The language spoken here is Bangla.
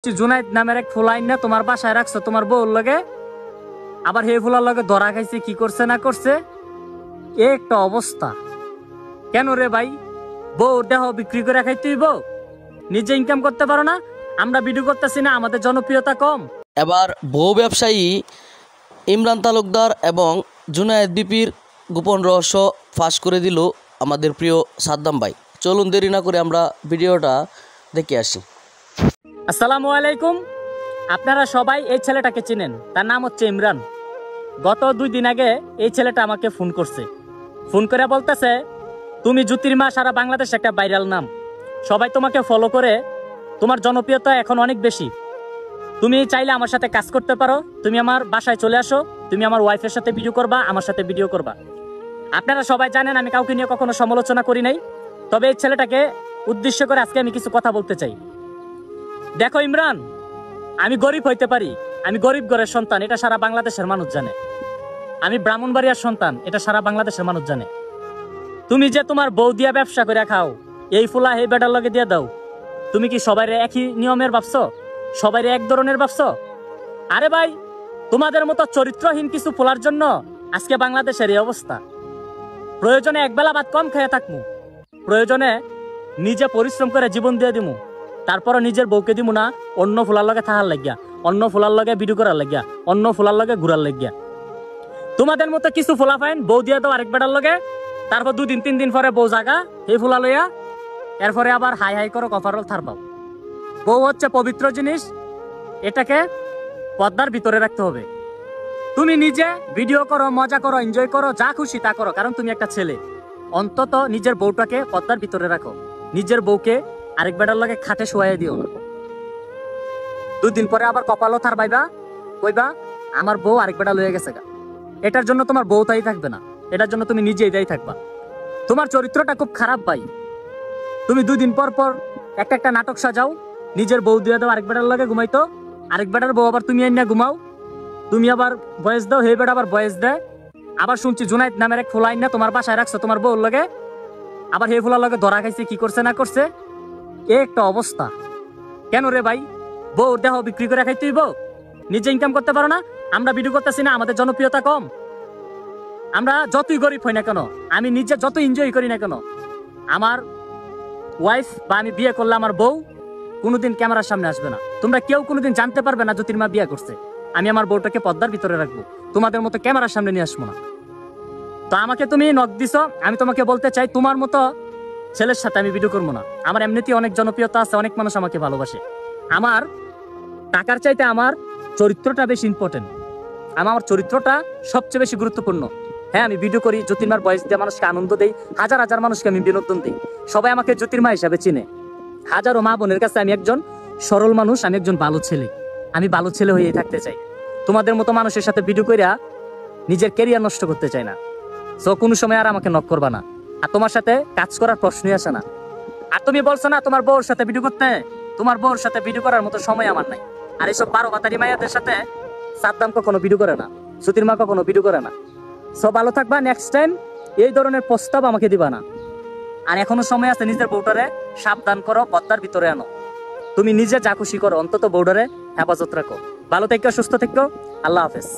জুনাইদ নামের এক ফুলাইন না তোমার বাসায় রাখছো তোমার বউর লগে, আবার হে ফুলার লগে ধরা খাইছে, কি করছে না করছে এ একটা অবস্থা। কেন রে ভাই, বউর দেহ বিক্রি করে খাইতে হইব? নিজে ইনকাম করতে পারো না? আমরা ভিডিও করতেছি না, আমাদের জনপ্রিয়তা কম? এবার বহু ব্যবসায়ী ইমরান তালুকদার এবং জুনায়েদ বিপির গোপন রহস্য ফাঁস করে দিল আমাদের প্রিয় সাদ্দাম ভাই। চলুন দেরি না করে আমরা ভিডিওটা দেখে আসি। আসসালামু আলাইকুম। আপনারা সবাই এই ছেলেটাকে চিনেন, তার নাম হচ্ছে ইমরান। গত 2 দিন আগে এই ছেলেটা আমাকে ফোন করছে, ফোন করে বলতেছে তুমি জ্যোতির্মা, সারা বাংলাদেশ একটা ভাইরাল নাম, সবাই তোমাকে ফলো করে, তোমার জনপ্রিয়তা এখন অনেক বেশি, তুমি চাইলে আমার সাথে কাজ করতে পারো, তুমি আমার বাসায় চলে আসো, তুমি আমার ওয়াইফের সাথে ভিডিও করবা, আমার সাথে ভিডিও করবা। আপনারা সবাই জানেন আমি কাউকে নিয়ে কখনো সমালোচনা করি নাই, তবে এই ছেলেটাকে উদ্দেশ্য করে আজকে আমি কিছু কথা বলতে চাই। দেখো ইমরান, আমি গরিব হইতে পারি, আমি গরিব ঘরের সন্তান, এটা সারা বাংলাদেশের মানুষ জানে। আমি ব্রাহ্মণবাড়িয়ার সন্তান, এটা সারা বাংলাদেশের মানুষ জানে। তুমি যে তোমার বউ দিয়া ব্যবসা করে খাও, এই ফুলা এই বেটার লগে দিয়ে দাও, তুমি কি সবাই একই নিয়মের ভাবছো? সবাই এক ধরনের ভাবছো? আরে ভাই, তোমাদের মতো চরিত্রহীন কিছু ফুলার জন্য আজকে বাংলাদেশের এই অবস্থা। প্রয়োজনে একবেলা ভাত কম খেয়ে থাকমু, প্রয়োজনে নিজে পরিশ্রম করে জীবন দিয়ে দিমু, তারপরও নিজের বউকে দিমু না অন্য ফুলার লগে থাকার লাগিয়া, অন্য ফুলার লগে ভিডিও করার লাগিয়া, অন্য ফুলার লগে ঘুরার লাগিয়া। তোমাদের মতো কিছু ফুলা ফাইন বউ দিয়ে দাও আরেক বেটার লগে, তারপর 2 দিন 3 দিন পরে বউ জাগা এই ফুলা লইয়া, এরপরে আবার হাই হাই করো কফারল থারবাও। বউ হচ্ছে পবিত্র জিনিস, এটাকে পর্দার ভিতরে রাখতে হবে। তুমি নিজে ভিডিও করো, মজা করো, এনজয় করো, যা খুশি তা করো, কারণ তুমি একটা ছেলে। অন্তত নিজের বউটাকে পর্দার ভিতরে রাখো, নিজের বউকে আরেক বেটার লগে খাটে শোয়াই দিও না। 2 দিন পরে আবার কপালও থার বাইবা, কইবা আমার বউ আরেক বেটা লয়ে গেছে গা। এটার জন্য তোমার বউ তাই থাকবে না, এটার জন্য তুমি নিজেই দায়ী থাকবা। তোমার চরিত্রটা খুব খারাপ ভাই। তুমি 2 দিন পর পর একটা নাটক সাজাও, নিজের বউ দিয়ে দাও আরেক বেটার লগে ঘুমাইতো, আরেক বেটার বউ আবার তুমি আইনা ঘুমাও, তুমি আবার বয়স দাও, হে বেটা আবার বয়স দেয়। আবার শুনছি জুনাইদ নামের এক ফুলাইন না তোমার বাসায় রাখছো তোমার বউর লগে, আবার হে ফুলার লগে ধরা খাইছে, কি করছে না করছে এ একটা অবস্থা। কেন রে ভাই, বউর দেহ বিক্রি করে খাইতে হইব? নিজে ইনকাম করতে পারো না? আমরা ভিডিও করতেছি না, আমাদের জনপ্রিয়তা কম? আমরা যতই গরিব হই না কেন, আমি নিজে যত এনজয় করি না কেন, আমার ওয়াইফ বা আমি বিয়ে করলে আমার বউ কোনোদিন ক্যামেরার সামনে আসবে না। তোমরা কেউ কোনোদিন জানতে পারবে না জ্যোতির্মা বিয়ে করছে। আমি আমার বউটাকে পর্দার ভিতরে রাখবো, তোমাদের মতো ক্যামেরার সামনে নিয়ে আসবো না। তো আমাকে তুমি নক দিছো, আমি তোমাকে বলতে চাই তোমার মতো ছেলের সাথে আমি ভিডিও করবো না। আমার এমনিতেই অনেক জনপ্রিয়তা আছে, অনেক মানুষ আমাকে ভালোবাসে। আমার টাকার চাইতে আমার চরিত্রটা বেশি ইম্পর্টেন্ট, আমার চরিত্রটা সবচেয়ে বেশি গুরুত্বপূর্ণ। হ্যাঁ, আমি ভিডিও করি, জ্যোতির্মার বয়স দিয়ে মানুষকে আনন্দ দেই, হাজার হাজার মানুষকে আমি বিনোদন দিই, সবাই আমাকে জ্যোতির্মা হিসাবে চিনে। হাজারো মা বোনের কাছে আমি একজন সরল মানুষ, আমি একজন ভালো ছেলে, আমি ভালো ছেলে হয়ে থাকতে চাই। তোমাদের মতো মানুষের সাথে ভিডিও কইরা নিজের ক্যারিয়ার নষ্ট করতে চাই না। সো কোনো সময় আর আমাকে নক করবা না, আর তোমার সাথে কাজ করার প্রশ্নই আসে না। আর তুমি বলছো না তোমার বউর সাথে ভিডিও করতে, তোমার বউর সাথে ভিডিও করার মতো সময় আমার নাই। আর এইসব 12 বাতারি মাইয়াদের সাথে সাদ্দাম কখনো ভিডিও করে না, জ্যোতির্মা কখনো ভিডিও করে না। সো ভালো থাকবা, নেক্সট টাইম এই ধরনের প্রস্তাব আমাকে দিবা না। আর এখনো সময় আছে, নিজের বউটারে সাবধান করো, পর্দার ভিতরে আনো। তুমি নিজে যা খুশি করো, অন্তত বউটারে হেফাজত রাখো। ভালো থেকো, সুস্থ থেকো, আল্লাহ হাফেজ।